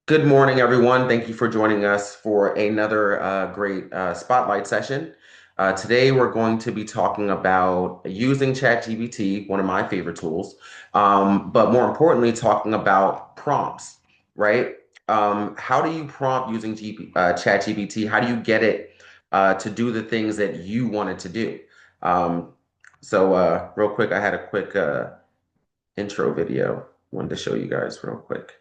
Good morning, everyone. Thank you for joining us for another great spotlight session. Today, we're going to be talking about using ChatGPT, one of my favorite tools, but more importantly, talking about prompts, right? How do you prompt using ChatGPT? How do you get it to do the things that you want it to do? Real quick, I had a quick intro video. Wanted to show you guys real quick.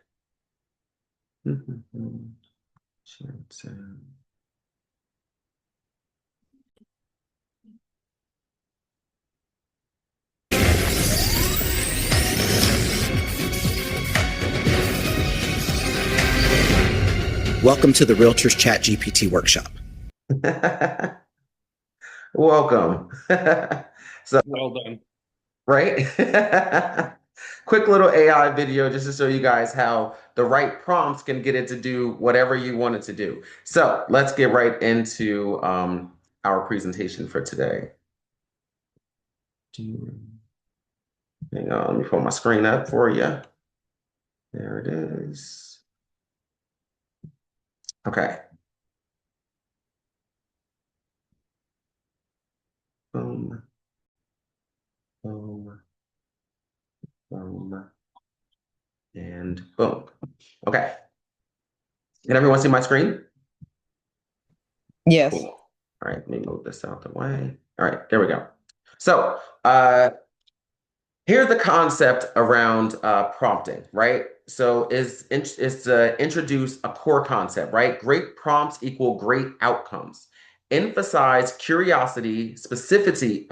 Welcome to the Realtors Chat GPT workshop. Welcome. So, Well done. right? Quick little AI video just to show you guys how the right prompts can get it to do whatever you want it to do. So let's get right into our presentation for today. Hang on, let me pull my screen up for you. There it is. Okay. Boom. Boom. Boom. And boom. Okay. Can everyone see my screen? Yes. Cool. All right, let me move this out the way. All right, there we go. So here's the concept around prompting, right? So is to introduce a core concept, right? Great prompts equal great outcomes. Emphasize curiosity, specificity,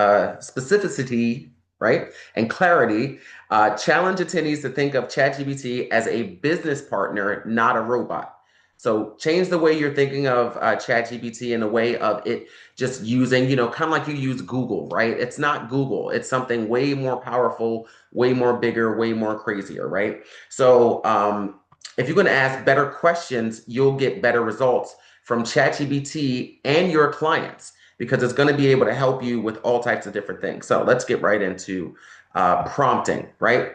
right, and clarity. Challenge attendees to think of ChatGPT as a business partner, not a robot. So change the way you're thinking of ChatGPT in the way of it just using, kind of like you use Google, right? It's not Google. It's something way more powerful, way more bigger, way more crazier, right? So if you're going to ask better questions, you'll get better results from ChatGPT and your clients because it's going to be able to help you with all types of different things. So let's get right into prompting, right?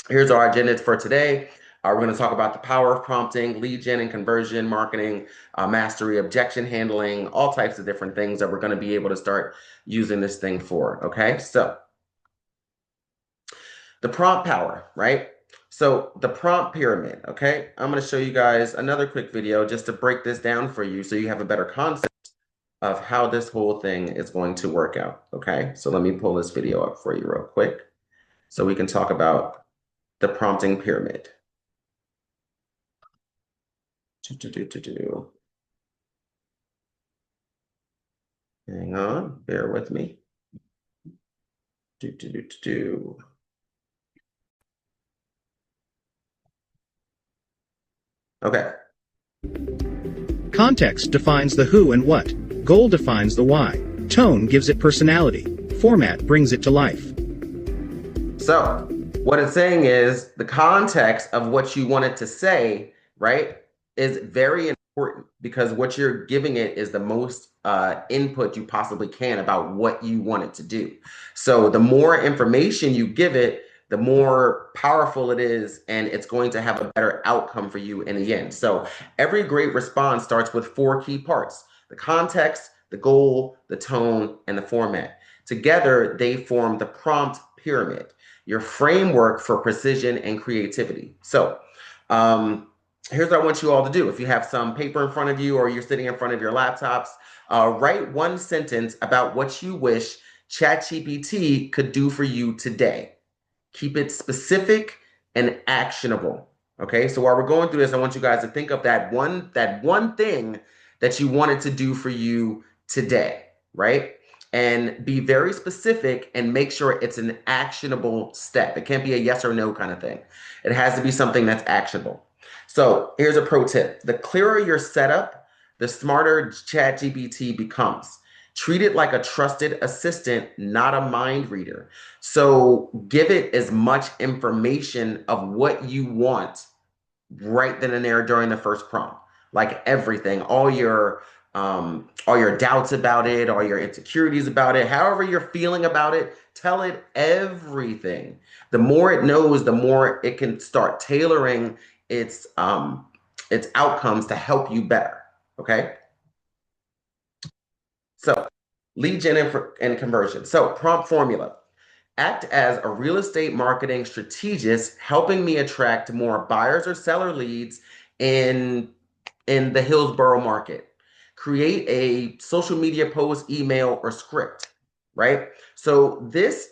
Here's our agenda for today. We're going to talk about the power of prompting, lead gen and conversion, marketing, mastery, objection handling, all types of different things that we're going to be able to start using this thing for. Okay, so the prompt power, right? So the prompt pyramid, okay? I'm going to show you guys another quick video just to break this down for you so you have a better concept of how this whole thing is going to work out. Okay, so let me pull this video up for you real quick so we can talk about the prompting pyramid. Hang on, bear with me. Okay. Context defines the who and what. Goal defines the why. Tone gives it personality. Format brings it to life. So what it's saying is the context of what you want it to say, right, is very important because what you're giving it is the most input you possibly can about what you want it to do. So the more information you give it, the more powerful it is, and it's going to have a better outcome for you in the end. So every great response starts with 4 key parts: the context, the goal, the tone, and the format. Together, they form the prompt pyramid, your framework for precision and creativity. So here's what I want you all to do. If you have some paper in front of you or you're sitting in front of your laptops, write one sentence about what you wish ChatGPT could do for you today. Keep it specific and actionable. Okay, so while we're going through this, I want you guys to think of that one thing that you wanted to do for you today, right? And be very specific and make sure it's an actionable step. It can't be a yes or no kind of thing. It has to be something that's actionable. So here's a pro tip. The clearer your setup, the smarter ChatGPT becomes. Treat it like a trusted assistant, not a mind reader. So give it as much information of what you want right then and there during the first prompt. Like everything, all your doubts about it, all your insecurities about it, however you're feeling about it, tell it everything. The more it knows, the more it can start tailoring its its outcomes to help you better. Okay. So lead gen and conversion. So prompt formula. Act as a real estate marketing strategist, helping me attract more buyers or seller leads in in the Hillsborough market. Create a social media post, email, or script, right? So this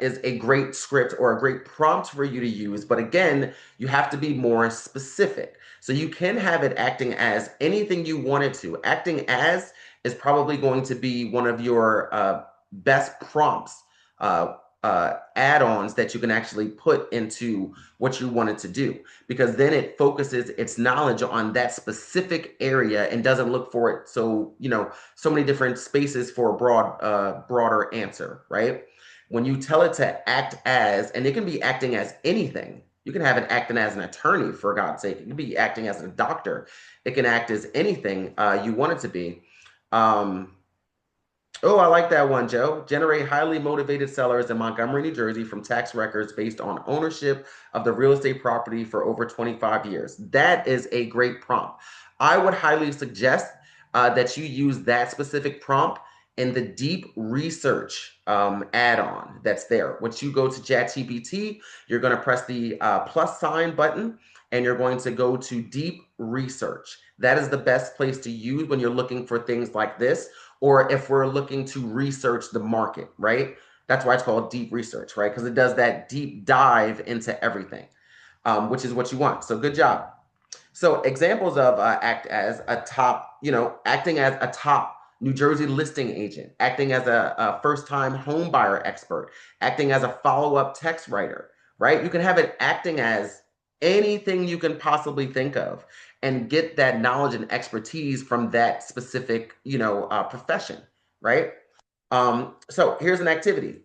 is a great script or a great prompt for you to use. But again, you have to be more specific. So you can have it acting as anything you want it to. Acting as is probably going to be one of your best prompts, add-ons that you can actually put into what you want it to do, because then it focuses its knowledge on that specific area and doesn't look for it. So, so many different spaces for a broader answer, right? When you tell it to act as, and it can be acting as anything. You can have it acting as an attorney, for God's sake. It can be acting as a doctor. It can act as anything you want it to be. Um, Oh, I like that one, Joe. Generate highly motivated sellers in Montgomery, New Jersey from tax records based on ownership of the real estate property for over 25 years. That is a great prompt. I would highly suggest that you use that specific prompt in the deep research add-on that's there. Once you go to Chat-GPT, you're going to press the plus sign button and you're going to go to deep research. That is the best place to use when you're looking for things like this, or if we're looking to research the market, right? That's why it's called deep research, right? Because it does that deep dive into everything, which is what you want. So good job. So examples of acting as a top New Jersey listing agent, acting as a first-time home buyer expert, acting as a follow-up text writer, right? You can have it acting as anything you can possibly think of and get that knowledge and expertise from that specific, profession, right? So here's an activity.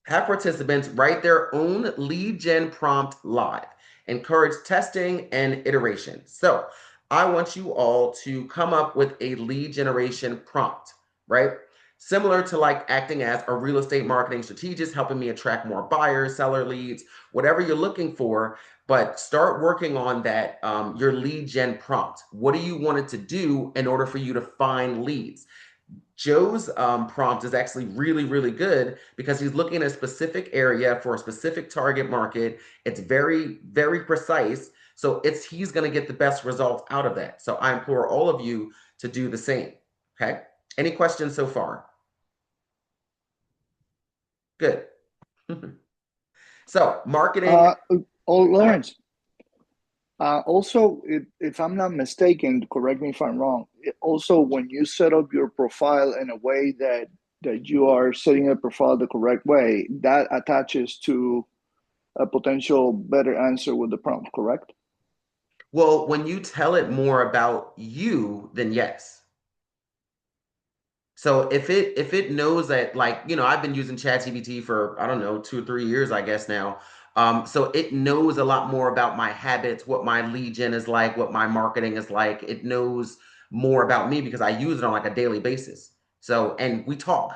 Have participants write their own lead gen prompt live. Encourage testing and iteration. So I want you all to come up with a lead generation prompt, right? Similar to like acting as a real estate marketing strategist, helping me attract more buyers, seller leads, whatever you're looking for. But start working on that, your lead gen prompt. What do you want it to do in order for you to find leads? Joe's prompt is actually really, really good because he's looking at a specific area for a specific target market. It's very, very precise. So he's going to get the best results out of that. So I implore all of you to do the same. Okay. Any questions so far? Good. So marketing. Go ahead. Lawrence, also, if I'm not mistaken, correct me if I'm wrong. Also, when you set up your profile in a way that you are setting a profile the correct way, that attaches to a potential better answer with the prompt, correct? Well, when you tell it more about you, then yes. So if it knows that, like, I've been using ChatGPT for, I don't know, 2 or 3 years, I guess now. So it knows a lot more about my habits, what my lead gen is like, what my marketing is like. It knows more about me because I use it on like a daily basis. So, and we talk.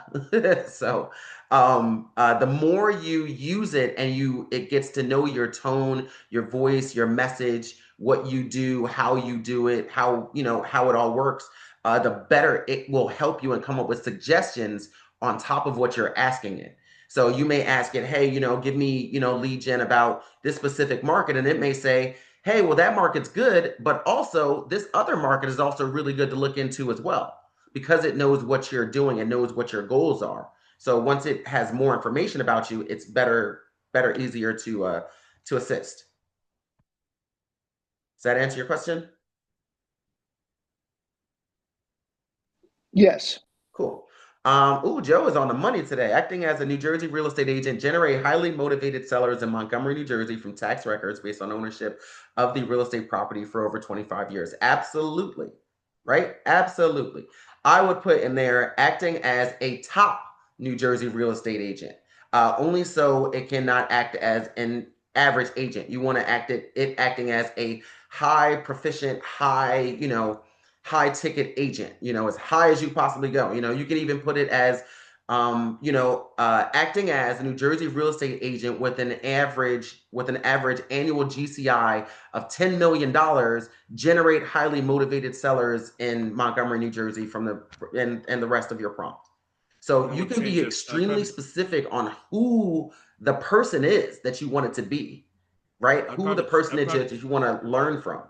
So, the more you use it and it gets to know your tone, your voice, your message, what you do, how you do it, how it all works, the better it will help you and come up with suggestions on top of what you're asking it. So you may ask it, hey, give me, lead gen about this specific market. And it may say, hey, well, that market's good, but also this other market is also really good to look into as well, because it knows what you're doing and knows what your goals are. So once it has more information about you, it's easier to assist. Does that answer your question? Yes. Cool. Joe is on the money today. Acting as a New Jersey real estate agent, generate highly motivated sellers in Montgomery, New Jersey from tax records based on ownership of the real estate property for over 25 years. Absolutely. Right? Absolutely. I would put in there acting as a top New Jersey real estate agent. Only so it cannot act as an average agent. You want to it acting as a high proficient, high ticket agent, as high as you possibly go. You can even put it as acting as a New Jersey real estate agent with an average annual GCI of $10 million, generate highly motivated sellers in Montgomery, New Jersey from and the rest of your prompt. So I you would can be change it. I'd extremely probably specific on who the person is that you want it to be, right? I'd Who the probably person I'd is probably that you want to learn from,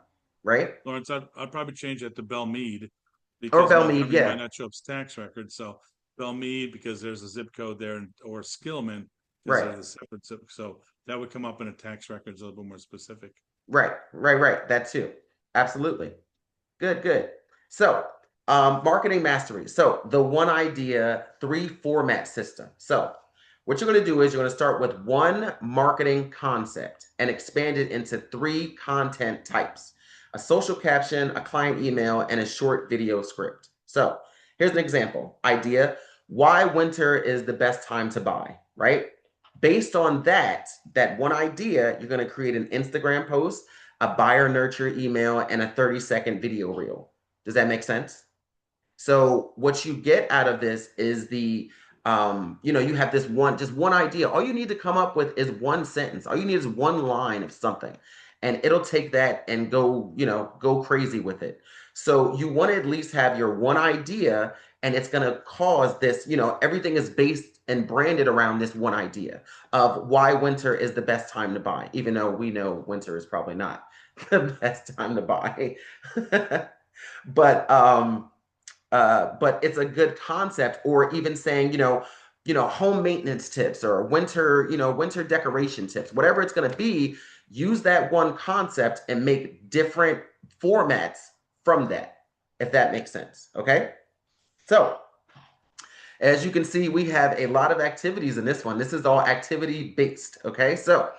right? Lawrence, I'd probably change it to Bell Mead Or because Belmead, Montgomery might yeah, not show up as tax record. So Bell Mead because there's a zip code there, or Skillman because right. there's a separate zip. So that would come up in a tax record, it's a little bit more specific. Right. That too. Absolutely. Good. So, marketing mastery. So, the one idea, three format system. So, what you're going to do is you're going to start with one marketing concept and expand it into three content types: a social caption, a client email, and a short video script. So, here's an example idea: why winter is the best time to buy, right? Based on that one idea, you're going to create an Instagram post, a buyer nurture email, and a 30-second video reel. Does that make sense? So what you get out of this is you have this just one idea. All you need to come up with is one sentence. All you need is one line of something, and it'll take that and go crazy with it. So you want to at least have your one idea, and it's going to cause this, everything is based and branded around this one idea of why winter is the best time to buy, even though we know winter is probably not the best time to buy. but but it's a good concept. Or even saying, home maintenance tips, or winter decoration tips, whatever it's going to be. Use that one concept and make different formats from that, if that makes sense. Okay, so as you can see, we have a lot of activities in this one. This is all activity based. Okay, so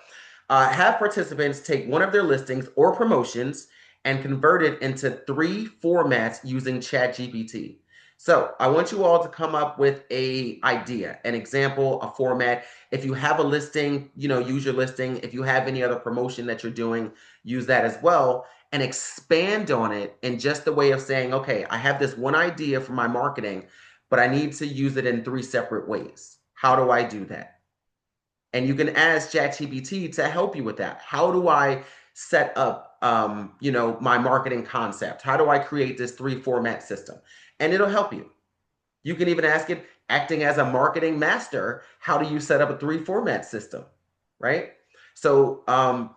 have participants take one of their listings or promotions and convert it into three formats using ChatGPT. So I want you all to come up with a idea, an example, a format. If you have a listing, use your listing. If you have any other promotion that you're doing, use that as well, and expand on it in just the way of saying, okay, I have this one idea for my marketing, but I need to use it in three separate ways. How do I do that? And you can ask ChatGPT to help you with that. How do I set up, my marketing concept? How do I create this three format system? And it'll help you. You can even ask it, acting as a marketing master, how do you set up a three format system, right? So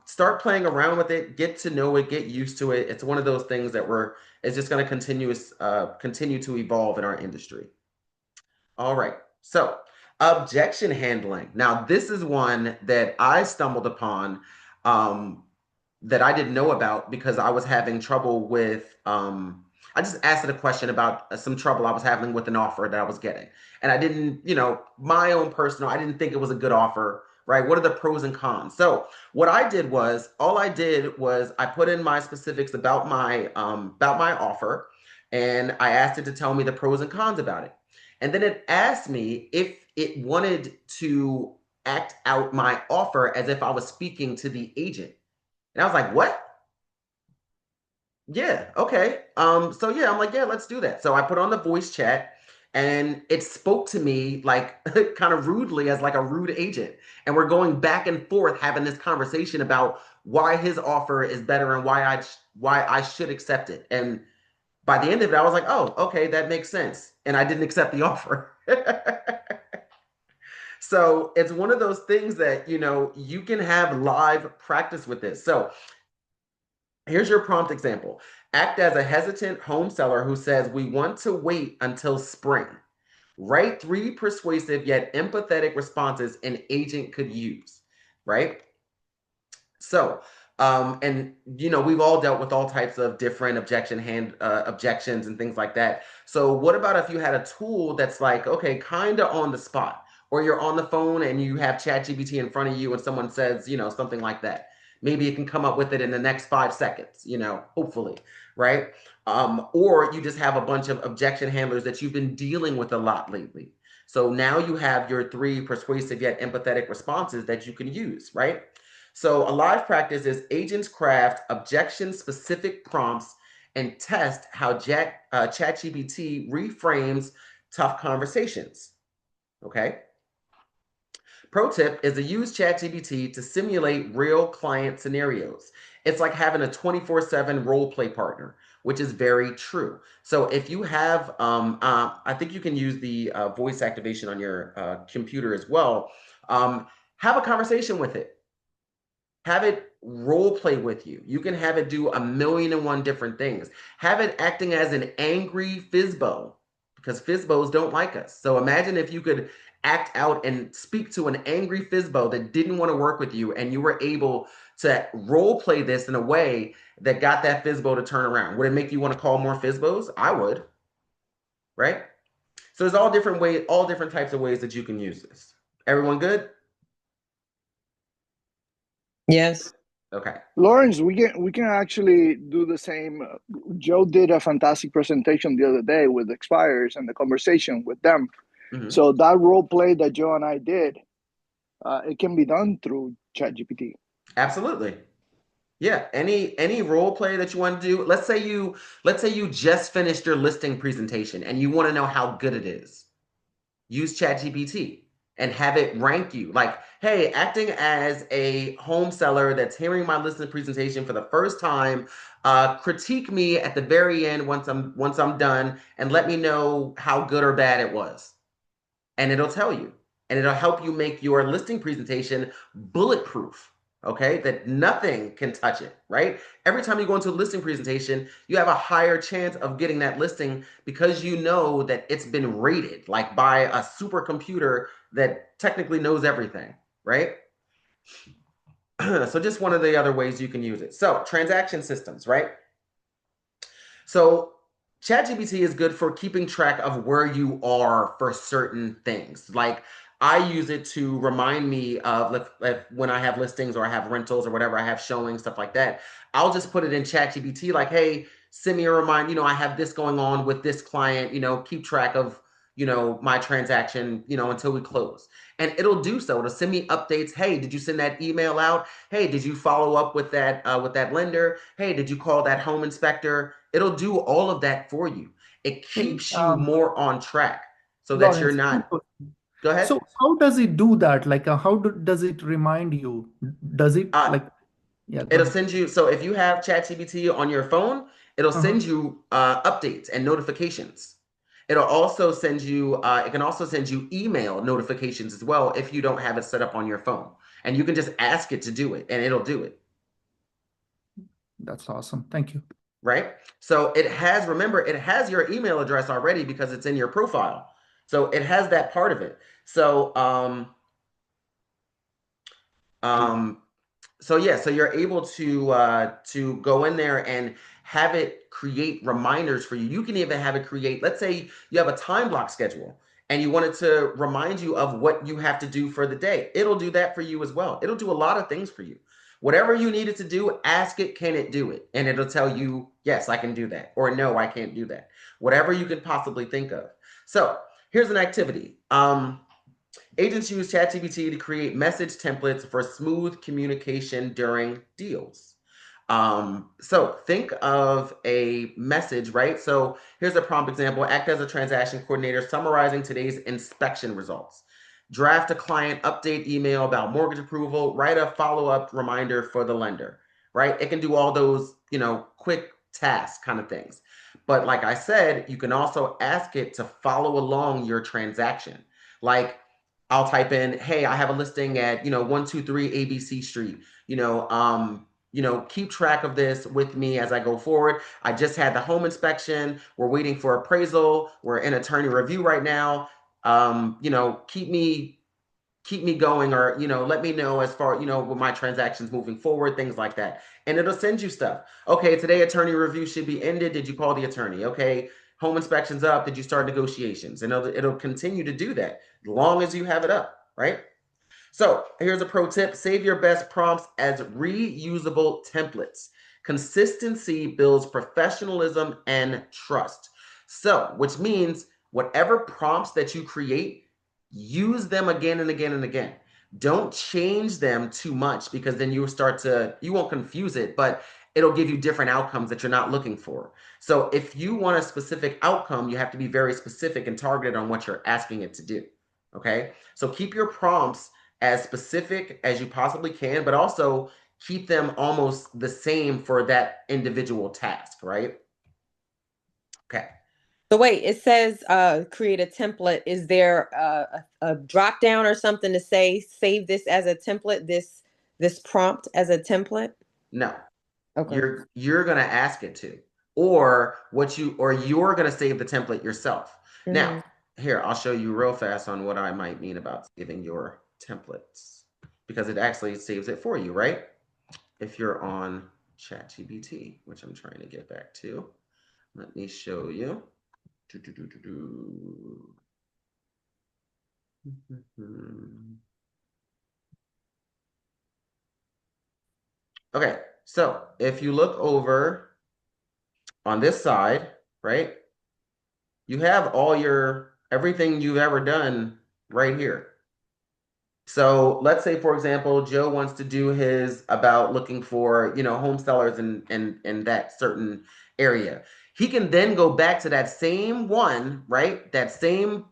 start playing around with it, get to know it, get used to it. It's one of those things that it's just going to continue to evolve in our industry. All right. So, objection handling. Now, this is one that I stumbled upon, um, that I didn't know about because I was having trouble with. I just asked it a question about some trouble I was having with an offer that I was getting. And I didn't, my own personal, I didn't think it was a good offer, right? What are the pros and cons? So, what I did was, all I did was I put in my specifics about my offer, and I asked it to tell me the pros and cons about it. And then it asked me if it wanted to act out my offer as if I was speaking to the agent. And I was like, what? Yeah, okay. So yeah, I'm like, yeah, let's do that. So I put on the voice chat, and it spoke to me like kind of rudely, as like a rude agent. And we're going back and forth having this conversation about why his offer is better and why I should accept it. And by the end of it, I was like, oh, okay, that makes sense. And I didn't accept the offer. So it's one of those things that, you can have live practice with this. So here's your prompt example. Act as a hesitant home seller who says, we want to wait until spring. Write three persuasive yet empathetic responses an agent could use, right? So, and we've all dealt with all types of different objections and things like that. So, what about if you had a tool that's like, okay, kind of on the spot, or you're on the phone and you have ChatGPT in front of you, and someone says, something like that. Maybe it can come up with it in the next 5 seconds, hopefully, right? Or you just have a bunch of objection handlers that you've been dealing with a lot lately. So now you have your three persuasive yet empathetic responses that you can use, right? So a live practice is agents craft objection-specific prompts and test how ChatGPT reframes tough conversations, Okay. Pro tip is to use ChatGPT to simulate real client scenarios. It's like having a 24/7 role play partner, which is very true. So if you have, I think you can use the voice activation on your computer as well. Have a conversation with it. Have it role play with you. You can have it do a million and one different things. Have it acting as an angry Fizbo because Fizbos don't like us. So imagine if you could act out and speak to an angry Fizbo that didn't want to work with you and you were able to role play this in a way that got that Fizbo to turn around. Would it make you want to call more Fizbos? I would, right? So there's all different types of ways that you can use this. Everyone good? Yes. Okay. Lawrence, we can actually do the same. Joe did a fantastic presentation the other day with expires and the conversation with them. Mm-hmm. So that role play that Joe and I did, it can be done through ChatGPT. Absolutely. Yeah, any role play that you want to do. Let's say you just finished your listing presentation and you want to know how good it is. Use ChatGPT and have it rank you. Like, hey, acting as a home seller that's hearing my listing presentation for the first time, critique me at the very end once I'm done and let me know how good or bad it was. And it'll tell you. And it'll help you make your listing presentation bulletproof. Okay, that nothing can touch it, right? Every time you go into a listing presentation, you have a higher chance of getting that listing because you know that it's been rated like by a supercomputer that technically knows everything, right? So just one of the other ways you can use it. So transaction systems, right? So ChatGPT is good for keeping track of where you are for certain things. Like I use it to remind me of if when I have listings or I have rentals or whatever, I have showings, stuff like that. I'll just put it in ChatGPT like, hey, send me a reminder, I have this going on with this client, keep track of, my transaction, until we close. And it'll do so. It'll send me updates. Hey, did you send that email out? Hey, did you follow up with that lender? Hey, did you call that home inspector? It'll do all of that for you. It Hey, keeps you more on track so that you're Lawrence, not. Go ahead. so how does it do that? Like, does it remind you? Does it Uh, like, yeah, go it'll ahead. send you. So if you have ChatGPT on your phone, it'll Uh-huh. send you updates and notifications. It'll also send you. It can also send you email notifications as well if you don't have it set up on your phone. And you can just ask it to do it, and it'll do it. That's awesome. Thank you. Right? So remember, it has your email address already because it's in your profile. So it has that part of it. So um, so yeah, so you're able to go in there and have it create reminders for you. You can even have it create, let's say you have a time block schedule and you want it to remind you of what you have to do for the day. It'll do that for you as well. It'll do a lot of things for you. Whatever you need it to do, ask it, can it do it? And it'll tell you, yes, I can do that, or no, I can't do that. Whatever you can possibly think of. So here's an activity. Agents use ChatGPT to create message templates for smooth communication during deals. So think of a message, right? So here's a prompt example. Act as a transaction coordinator summarizing today's inspection results. Draft a client update email about mortgage approval. Write a follow-up reminder for the lender, right? It can do all those, quick task kind of things. But like I said, you can also ask it to follow along your transaction. Like I'll type in, hey, I have a listing at, 123 ABC Street. Keep track of this with me as I go forward. I just had the home inspection. We're waiting for appraisal. We're in attorney review right now. Keep me going, or let me know as far with my transactions moving forward, things like that. And it'll send you stuff. Okay, today attorney review should be ended. Did you call the attorney? Okay, home inspections up. Did you start negotiations? And it'll continue to do that as long as you have it up, right? So here's a pro tip. Save your best prompts as reusable templates. Consistency builds professionalism and trust. So, which means whatever prompts that you create, use them again and again and again. Don't change them too much because then you won't confuse it, but it'll give you different outcomes that you're not looking for. So if you want a specific outcome, you have to be very specific and targeted on what you're asking it to do. Okay. So keep your prompts as specific as you possibly can, but also keep them almost the same for that individual task, right? Okay. So wait, it says create a template. Is there a drop down or something to say save this as a template, this prompt as a template? No. Okay. You're gonna ask it to, or you're gonna save the template yourself. Now, Hmm. here, I'll show you real fast on what I might mean about saving your templates, because it actually saves it for you, right? If you're on ChatGPT, which I'm trying to get back to. Let me show you. Okay, so if you look over on this side, right, you have everything you've ever done right here. So let's say, for example, Joe wants to do his about looking for, home sellers in that certain area. He can then go back to that same one, right? That same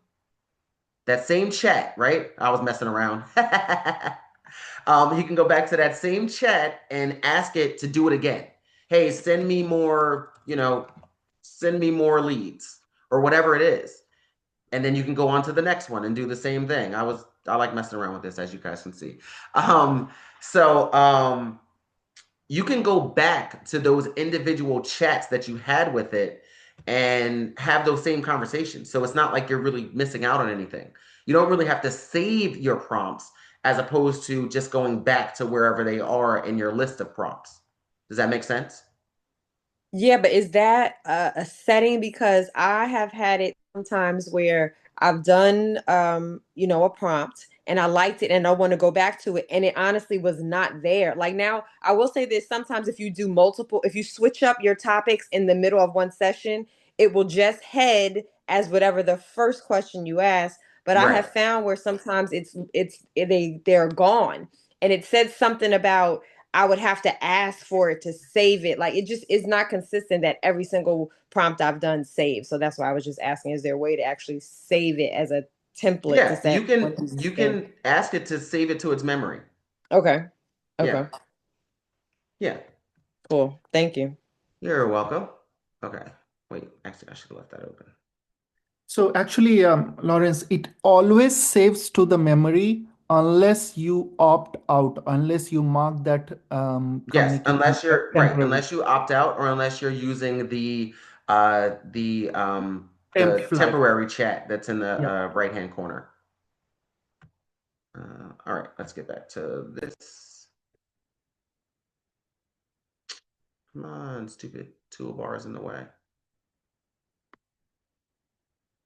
chat, right? I was messing around. He can go back to that same chat and ask it to do it again. Hey, send me more leads or whatever it is. And then you can go on to the next one and do the same thing. I like messing around with this, as you guys can see. So you can go back to those individual chats that you had with it and have those same conversations. So it's not like you're really missing out on anything. You don't really have to save your prompts as opposed to just going back to wherever they are in your list of prompts. Does that make sense? Yeah, but is that a setting? Because I have had it sometimes where I've done, a prompt and I liked it and I want to go back to it, and it honestly was not there. Like now, I will say this: sometimes if you switch up your topics in the middle of one session, it will just head as whatever the first question you ask. But I Right. have found where sometimes they're gone, and it said something about I would have to ask for it to save it. Like it just is not consistent that every single prompt I've done saves. So that's why I was just asking, is there a way to actually save it as a template to Yeah, say you can what use this you again? can ask it to save it to its memory. Okay. Yeah. Okay. Yeah. Cool. Thank you. You're welcome. Okay. Wait, actually I should have left that open. So actually, Lawrence, it always saves to the memory unless you opt out, unless you mark that Yes, communication as temporary. unless you opt out or unless you're using Temp the flag. temporary chat that's in the Yeah. right hand corner. All right, let's get back to this. Come on, stupid toolbars in the way.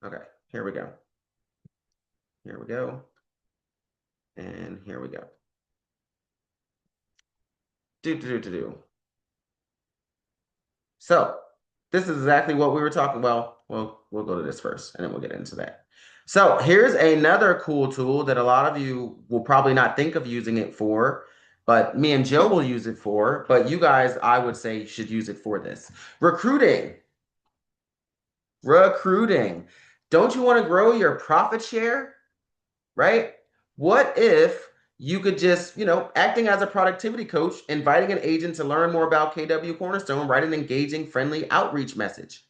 Okay, here we go. Here we go. And here we go. Do. So this is exactly what we were talking about. Well, we'll go to this first and then we'll get into that. So here's another cool tool that a lot of you will probably not think of using it for, but me and Joe will use it for. But you guys, I would say, should use it for this. Recruiting. Recruiting. Don't you want to grow your profit share? Right? What if you could just, acting as a productivity coach, inviting an agent to learn more about KW Cornerstone, write an engaging, friendly outreach message.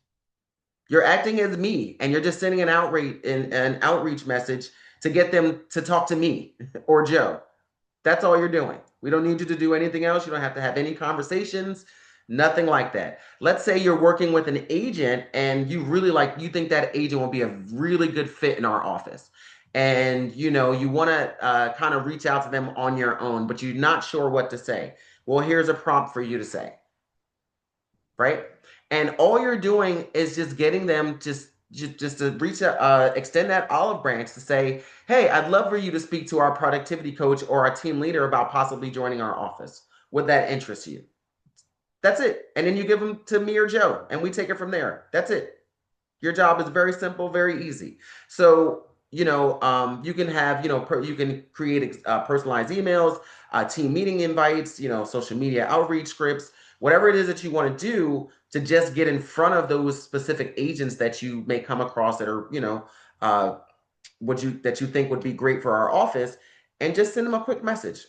You're acting as me, and you're just sending an outreach message to get them to talk to me or Joe. That's all you're doing. We don't need you to do anything else. You don't have to have any conversations, nothing like that. Let's say you're working with an agent and you think that agent will be a really good fit in our office. And you want to kind of reach out to them on your own, but you're not sure what to say. Well, here's a prompt for you to say, right? And all you're doing is just getting them just to reach out, extend that olive branch to say, hey, I'd love for you to speak to our productivity coach or our team leader about possibly joining our office. Would that interest you? That's it. And then you give them to me or Joe, and we take it from there. That's it. Your job is very simple, very easy. So, you can have, you can create personalized emails, team meeting invites, social media outreach scripts, whatever it is that you want to do to just get in front of those specific agents that you may come across that are, uh, that you think would be great for our office, and just send them a quick message.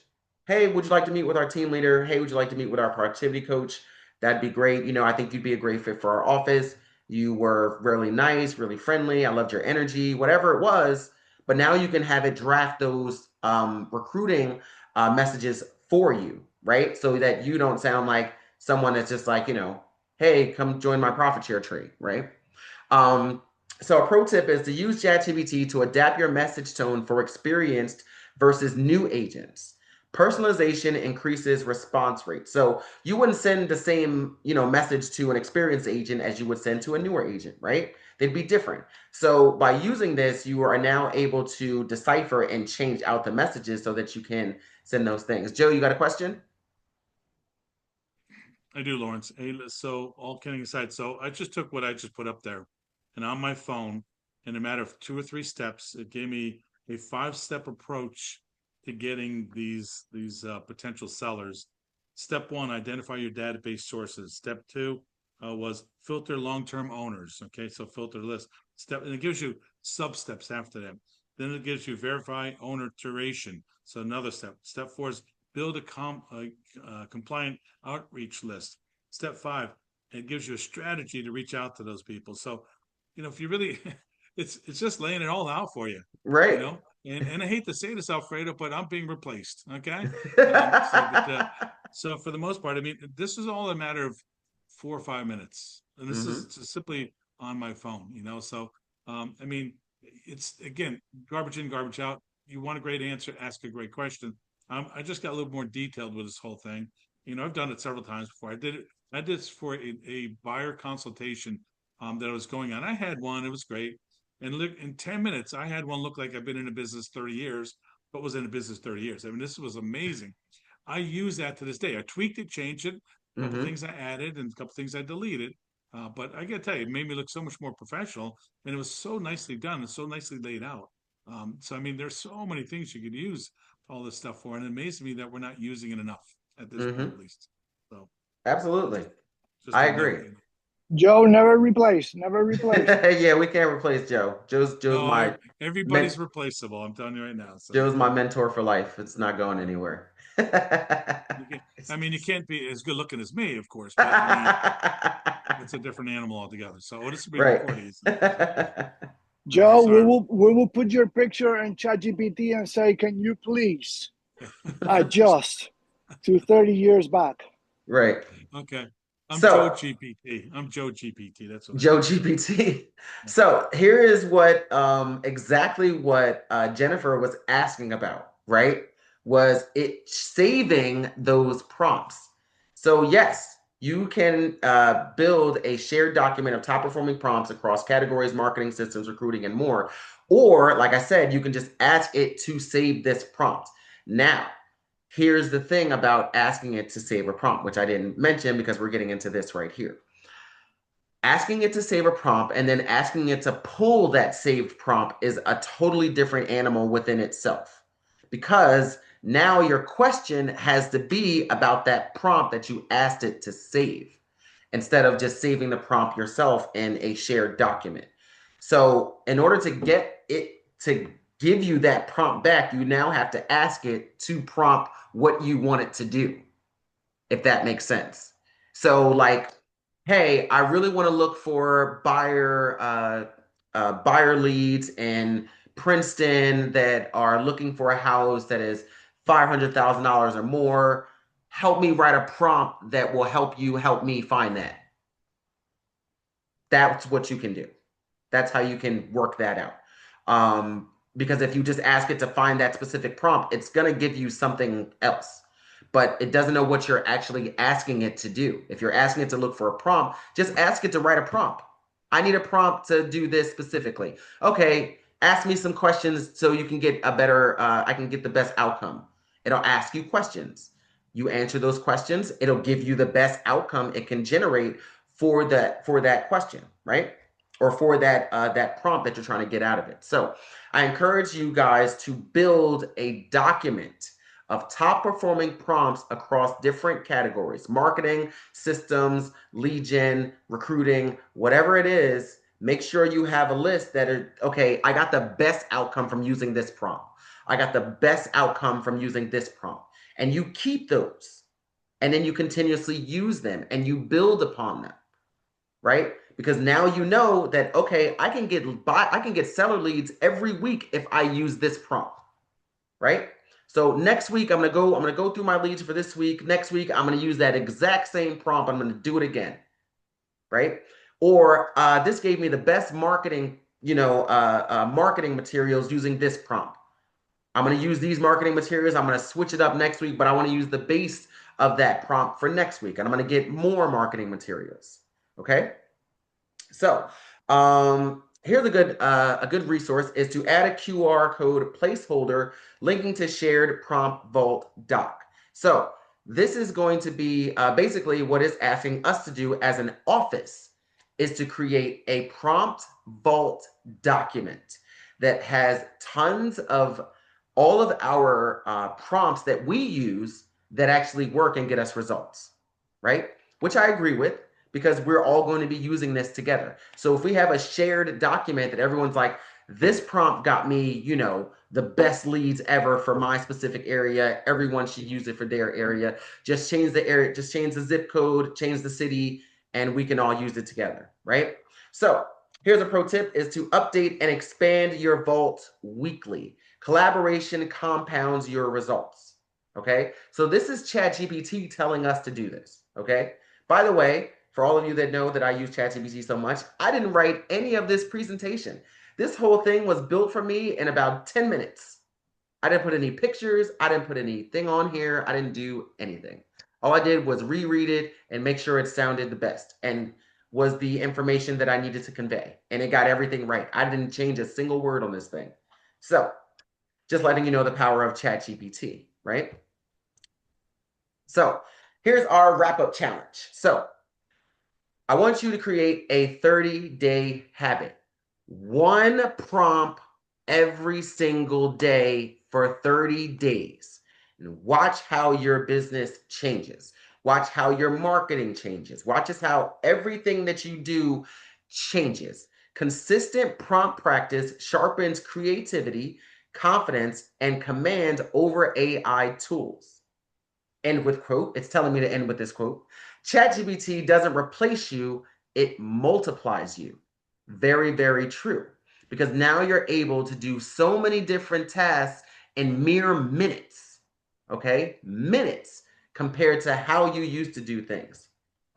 Hey, would you like to meet with our team leader? Hey, would you like to meet with our productivity coach? That'd be great. You know, I think you'd be a great fit for our office. You were really nice, really friendly. I loved your energy, whatever it was. But now you can have it draft those recruiting messages for you, right? So that you don't sound like someone that's just like, hey, come join my profit share tree, right? Um, so a pro tip is to use ChatGPT to adapt your message tone for experienced versus new agents. Personalization increases response rate. So you wouldn't send the same, message to an experienced agent as you would send to a newer agent, right? They'd be different. So by using this, you are now able to decipher and change out the messages so that you can send those things. Joe, you got a question? I do, Lawrence. Hey, so all kidding aside, so I just took what I just put up there, and on my phone, in a matter of 2 or 3 steps, it gave me a 5-step approach to getting these potential sellers. Step one, identify your database sources. Step two was filter long-term owners. Okay, so filter list. And it gives you sub steps after that. Then it gives you verify owner duration. So another step. Step four is build a compliant outreach list. Step five, it gives you a strategy to reach out to those people. So, if you really, it's just laying it all out for you, you Right. know. And I hate to say this, Alfredo, but I'm being replaced. Okay. So for the most part, I mean, this is all a matter of 4 or 5 minutes, and this is Hmm. just simply on my phone. So I mean, it's again garbage in, garbage out. You want a great answer, ask a great question. I just got a little more detailed with this whole thing. I've done it several times before. I did this for a buyer consultation that was going on. I had one; it was great. And look, in 10 minutes, I had one look like I've been in a business 30 years, but was in a business 30 years. I mean, this was amazing. I use that to this day. I tweaked it, changed it, a couple Hmm. things I added, and a couple things I deleted. But I got to tell you, it made me look so much more professional, and it was so nicely done and so nicely laid out. So I mean, there's so many things you could use all this stuff for, and it amazes me that we're not using it enough at this point, Hmm. at least. So Absolutely. just I a note. agree. Joe, never replace, never replace. Yeah, we can't replace Joe. Joe's No, my everybody's men, replaceable. I'm telling you right now. So Joe's my mentor for life. It's not going anywhere. you can, I mean, you can't be as good looking as me, of course, but I mean, it's a different animal altogether. So oh, this is being Right. recorded. So Joe, we sorry. will we will put your picture in ChatGPT and say, can you please adjust to 30 years back? Right. Okay. I'm Joe So, GPT. I'm Joe GPT. That's what I Joe am. So GPT. yeah. So here is what exactly what Jennifer was asking about, right? Was it saving those prompts? So yes, you can build a shared document of top performing prompts across categories, marketing systems, recruiting, and more. Or, like I said, you can just ask it to save this prompt. Now, here's the thing about asking it to save a prompt, which I didn't mention because we're getting into this right here. Asking it to save a prompt and then asking it to pull that saved prompt is a totally different animal within itself, because now your question has to be about that prompt that you asked it to save, instead of just saving the prompt yourself in a shared document. So in order to get it to give you that prompt back, you now have to ask it to prompt what you want it to do, if that makes sense. So like, hey, I really want to look for buyer leads in Princeton that are looking for a house that is $500,000 or more. Help me write a prompt that will help you help me find that. That's what you can do. That's how you can work that out. Because if you just ask it to find that specific prompt, it's going to give you something else. But it doesn't know what you're actually asking it to do. If you're asking it to look for a prompt, just ask it to write a prompt. I need a prompt to do this specifically. Okay, ask me some questions so you can get a better, I can get the best outcome. It'll ask you questions. You answer those questions, it'll give you the best outcome it can generate for that question, right? Or for that prompt that you're trying to get out of it. So I encourage you guys to build a document of top performing prompts across different categories: marketing, systems, lead gen, recruiting, whatever it is. Make sure you have a list that are, okay, I got the best outcome from using this prompt. I got the best outcome from using this prompt. And you keep those. And then you continuously use them and you build upon them, right? Because now you know that, okay, I can get seller leads every week if I use this prompt, right? So next week I'm gonna go through my leads for this week. Next week I'm gonna use that exact same prompt. I'm gonna do it again, right? Or this gave me the best marketing, marketing materials using this prompt. I'm going to use these marketing materials. I'm going to switch it up next week, but I want to use the base of that prompt for next week, and I'm going to get more marketing materials. Okay. So here's a good resource is to add a QR code placeholder linking to shared prompt vault doc. So this is going to be basically what it's asking us to do as an office is to create a prompt vault document that has tons of all of our prompts that we use that actually work and get us results, right? Which I agree with because we're all going to be using this together. So if we have a shared document that everyone's like, this prompt got me, the best leads ever for my specific area. Everyone should use it for their area. Just change the area, just change the zip code, change the city, and we can all use it together, right? So here's a pro tip is to update and expand your vault weekly. Collaboration compounds your results. Okay. So this is ChatGPT telling us to do this. Okay. By the way, for all of you that know that I use ChatGPT so much, I didn't write any of this presentation. This whole thing was built for me in about 10 minutes. I didn't put any pictures. I didn't put anything on here. I didn't do anything. All I did was reread it and make sure it sounded the best and was the information that I needed to convey. And it got everything right. I didn't change a single word on this thing. So just letting you know the power of ChatGPT, right? So here's our wrap-up challenge. So I want you to create a 30-day habit. One prompt every single day for 30 days. And watch how your business changes. Watch how your marketing changes. Watch how everything that you do changes. Consistent prompt practice sharpens creativity, confidence, and command over AI tools. End with quote. It's telling me to end with this quote. ChatGPT doesn't replace you, it multiplies you. Very, very true. Because now you're able to do so many different tasks in mere minutes. Okay? Minutes compared to how you used to do things.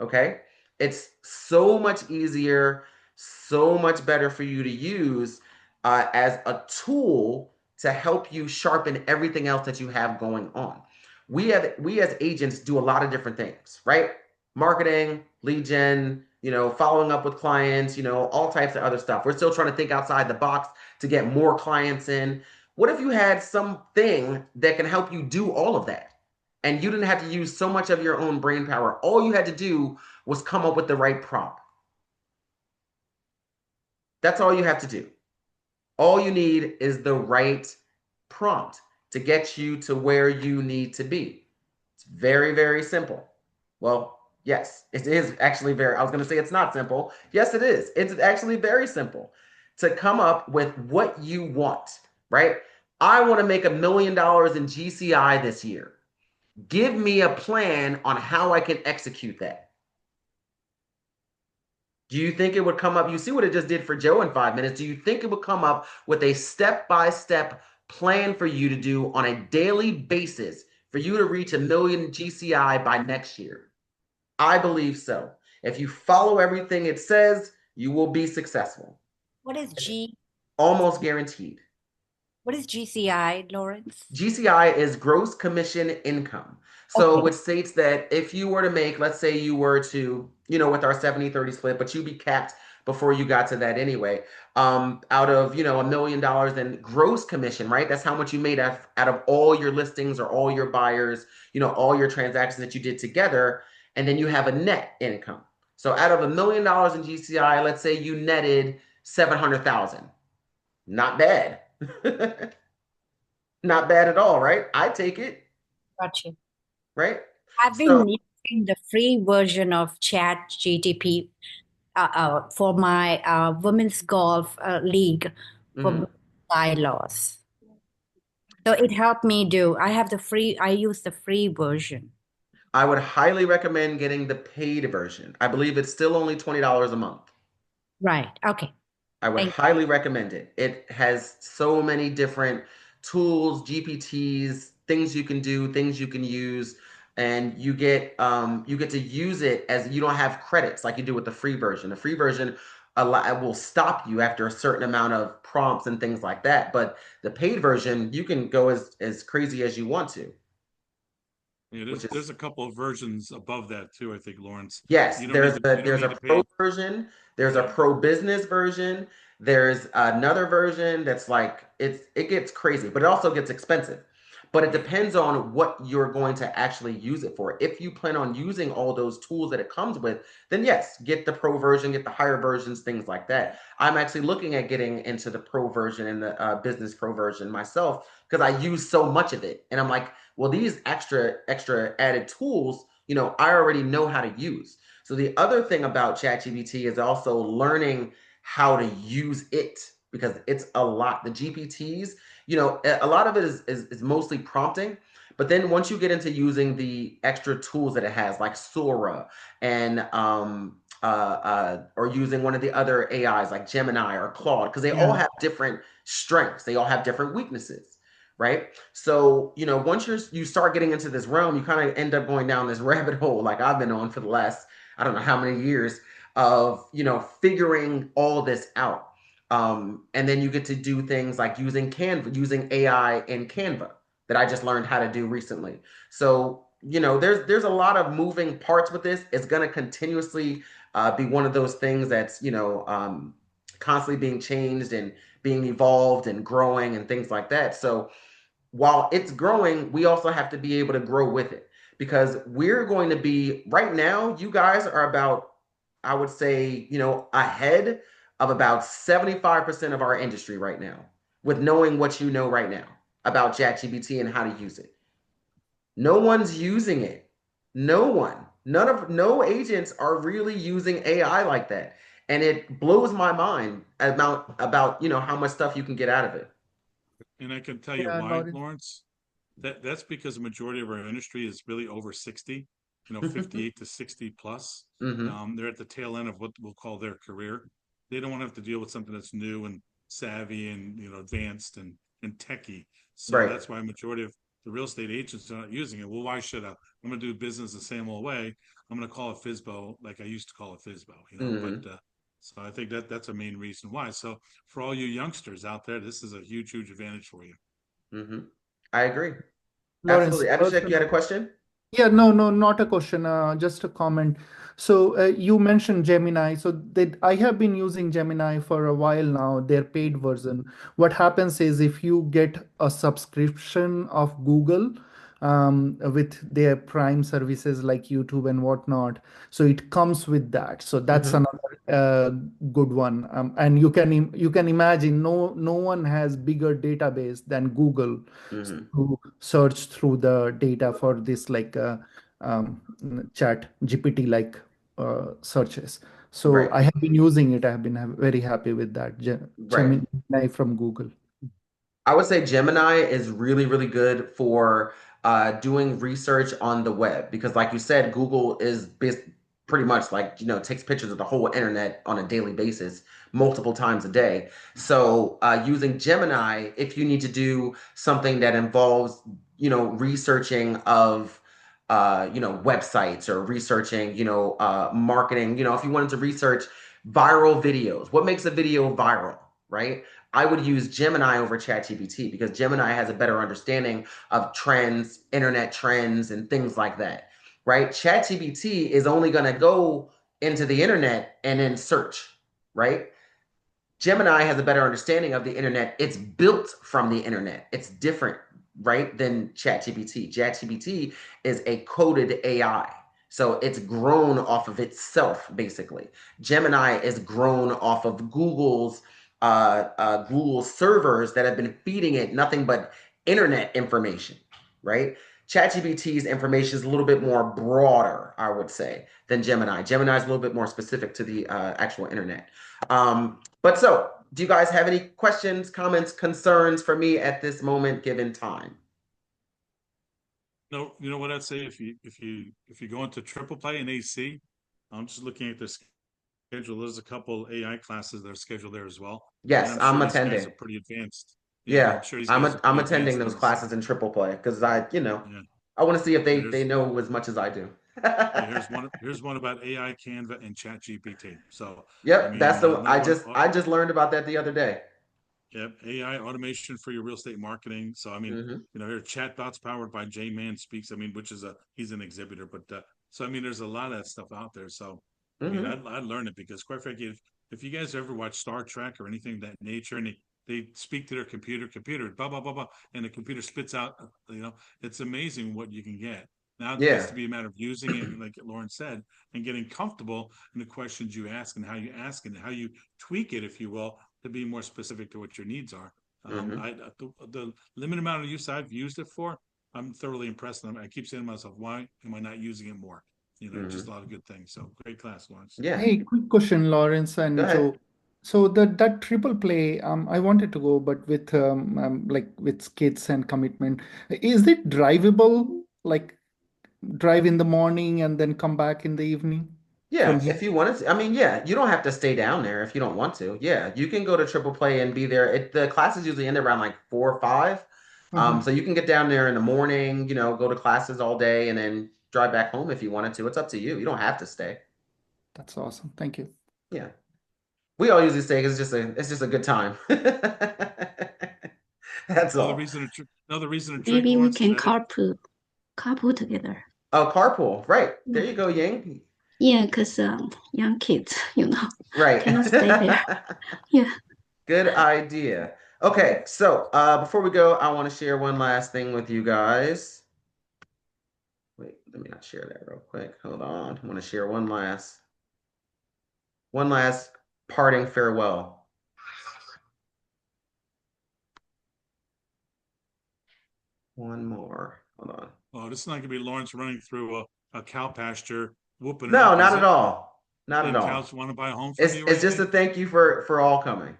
Okay? It's so much easier, so much better for you to use as a tool to help you sharpen everything else that you have going on. We as agents do a lot of different things, right? Marketing, lead gen, following up with clients, all types of other stuff. We're still trying to think outside the box to get more clients in. What if you had something that can help you do all of that? And you didn't have to use so much of your own brain power. All you had to do was come up with the right prompt. That's all you have to do. All you need is the right prompt to get you to where you need to be. It's very, very simple. Well, yes, it is actually I was going to say it's not simple. Yes, it is. It's actually very simple to come up with what you want, right? I want to make $1 million in GCI this year. Give me a plan on how I can execute that. Do you think it would come up? You see what it just did for Joe in 5 minutes. Do you think it would come up with a step-by-step plan for you to do on a daily basis for you to reach $1 million GCI by next year? I believe so. If you follow everything it says, you will be successful. What is G? Almost guaranteed. What is GCI, Lawrence? GCI is gross commission income. So Okay. which states that if you were to make, let's say you were to, with our 70-30 split, but you'd be capped before you got to that anyway, out of, $1 million in gross commission, right? That's how much you made out of all your listings or all your buyers, all your transactions that you did together. And then you have a net income. So out of $1 million in GCI, let's say you netted 700,000. Not bad. Not bad at all, right? I take it, Gotcha. right? I've been So, using the free version of Chat GTP for my women's golf league for Mhm. bylaws. So it helped me do. I use the free version. I would highly recommend getting the paid version. I believe it's still only $20 a month. Right. Okay. I would Thank highly recommend it. It has so many different tools, GPTs, things you can do, things you can use, and you get to use it as you don't have credits like you do with the free version. The free version will stop you after a certain amount of prompts and things like that. But the paid version, you can go as crazy as you want to, Yeah, which there's is a couple of versions above that too, I think, Lawrence. yes, You don't there's need a to pro pay. version, there's a Yeah. pro business version, there's another version that's like it gets crazy, but it also gets expensive. But it Right. depends on what you're going to actually use it for. If you plan on using all those tools that it comes with, then yes, get the pro version, get the higher versions, things like that. I'm actually looking at getting into the pro version and the business pro version myself because I use so much of it, and I'm like, well, these extra added tools, I already know how to use. So the other thing about ChatGPT is also learning how to use it because it's a lot. The GPTs, a lot of it is mostly prompting. But then once you get into using the extra tools that it has, like Sora and or using one of the other AIs like Gemini or Claude, because they all Yeah. have different strengths, they all have different weaknesses, right? So, once you start getting into this realm, you kind of end up going down this rabbit hole like I've been on for the last, I don't know how many years of, figuring all this out. And then you get to do things like using Canva, using AI in Canva that I just learned how to do recently. So, there's a lot of moving parts with this. It's going to continuously be one of those things that's, constantly being changed and being evolved and growing and things like that. So, while it's growing, we also have to be able to grow with it because we're going to be right now, you guys are about, I would say, ahead of about 75% of our industry right now with knowing what you know right now about ChatGPT and how to use it. No one's using it. No one. No agents are really using AI like that. And it blows my mind about how much stuff you can get out of it. And I can tell you Yeah, why, Lawrence. Lawrence. That's because the majority of our industry is really over 60, 58 to 60 plus. Hmm. They're at the tail end of what we'll call their career. They don't want to have to deal with something that's new and savvy and advanced and techy. So Right. that's why a majority of the real estate agents are not using it. Well, why should I? I'm going to do business the same old way. I'm going to call it FISBO like I used to call it FISBO. But Hmm. so I think that's a main reason why. So for all you youngsters out there, this is a huge, huge advantage for you. Hmm. I agree. Lawrence, Absolutely. Abhishek, you had a question? yeah, no, no, not a question, just a comment. So you mentioned Gemini. So that I have been using Gemini for a while now, their paid version. What happens is if you get a subscription of Google with their Prime services like YouTube and whatnot, so it comes with that. So that's Hmm. another good one. And you can imagine no one has bigger database than Google Hmm. to search through the data for this like um, chat GPT like searches. So Right. I have been using it. I have been very happy with that. Right. Gemini from Google. I would say Gemini is really, really good for doing research on the web because, like you said, Google is pretty much like, takes pictures of the whole internet on a daily basis, multiple times a day. So, using Gemini, if you need to do something that involves, researching of, websites or researching, marketing, if you wanted to research viral videos, what makes a video viral, right? I would use Gemini over ChatGPT because Gemini has a better understanding of trends, internet trends, and things like that, right? ChatGPT is only going to go into the internet and then search, right? Gemini has a better understanding of the internet. It's built from the internet. It's different, right, than ChatGPT. ChatGPT is a coded AI. So it's grown off of itself, basically. Gemini is grown off of Google servers that have been feeding it nothing but internet information, right? ChatGPT's information is a little bit more broader, I would say, than Gemini. Gemini is a little bit more specific to the actual internet. But so, do you guys have any questions, comments, concerns for me at this moment given time? No, you know what I'd say if you go into triple play and AC, I'm just looking at the schedule. There's a couple AI classes that are scheduled there as well, and Yes, I'm I'm sure these guys attending. are pretty advanced. Yeah, I'm Yeah, sure these I'm guys are I'm pretty attending advanced in those this. classes in triple play because Yeah, I want to see if yeah. they know as much as I do. Yeah, here's one about AI, Canva, and Chat GPT. So I Yep, mean, another one. I just learned about that the other day. Yep, AI automation for your real estate marketing. So I mean, Hmm. here chatbots powered by J Man Speaks. I mean, which is he's an exhibitor, but so I mean, there's a lot of that stuff out there. So I mean, Hmm. I learned it because quite frankly, if you guys ever watch Star Trek or anything of that nature, and they speak to their computer, blah blah blah blah, and the computer spits out, it's amazing what you can get. Now it gets Yeah. to be a matter of using it, like Lauren said, and getting comfortable in the questions you ask and how you ask it and how you tweak it, if you will, to be more specific to what your needs are. Hmm. The limited amount of use I've used it for, I'm thoroughly impressed. And I keep saying to myself, why am I not using it more? Just a Hmm. lot of good things. So great class, Lawrence. Yeah. Hey, quick question, Lawrence Go and ahead. Joe. So that triple play, I wanted to go, but with like with kids and commitment, is it drivable? Like drive in the morning and then come back in the evening Yeah, from here? if you wanted to, I mean, yeah, you don't have to stay down there if you don't want to. Yeah, you can go to triple play and be there. The classes usually end around like 4 or 5. Mhm. So you can get down there in the morning, go to classes all day and then drive back home if you wanted to. It's up to you. You don't have to stay. That's awesome. Thank you. Yeah. We all usually stay 'cause it's just a good time. That's all. Another reason to drink, Maybe we Lawrence, is can that carpool together. Oh, carpool. Right. There Yeah, you go, Ying. yeah, because young kids, Right. cannot stay there. Yeah. Good idea. Okay, so before we go, I want to share one last thing with you guys. Wait, let me not share that real quick. Hold on. I want to share one last parting farewell. One more. Hold on. oh, this is not going to be Lawrence running through a cow pasture, whooping her No, up, not is at it? all. Not at Saying cows all. want to buy a home from you or It's just a anything? thank you for all coming.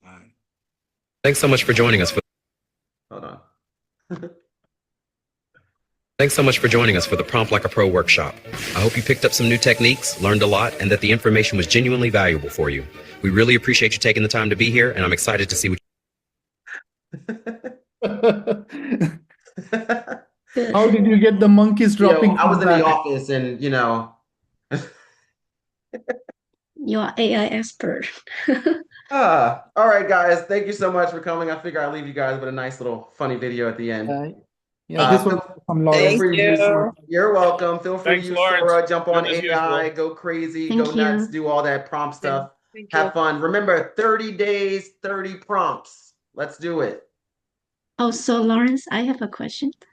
All right. Thanks so much for joining us. Hold on. Thanks so much for joining us for the Prompt Like a Pro workshop. I hope you picked up some new techniques, learned a lot, and that the information was genuinely valuable for you. We really appreciate you taking the time to be here, and I'm excited to see what Good. How did you get the monkeys dropping I was in the feedback? office and You're AI expert. all right, guys. Thank you so much for coming. I figure I'll leave you guys with a nice little funny video at the end. Yeah, this was Feel, from feel Lawrence. Thank free to use. you. You're welcome. Feel free to Thanks, use Lawrence. Sora, jump on Good as AI, usual. go crazy, go Thank nuts, you. do all that prompt stuff. Thank you. Have fun. Remember, 30 days, 30 prompts. Let's do it. Oh, so Lawrence, I have a question.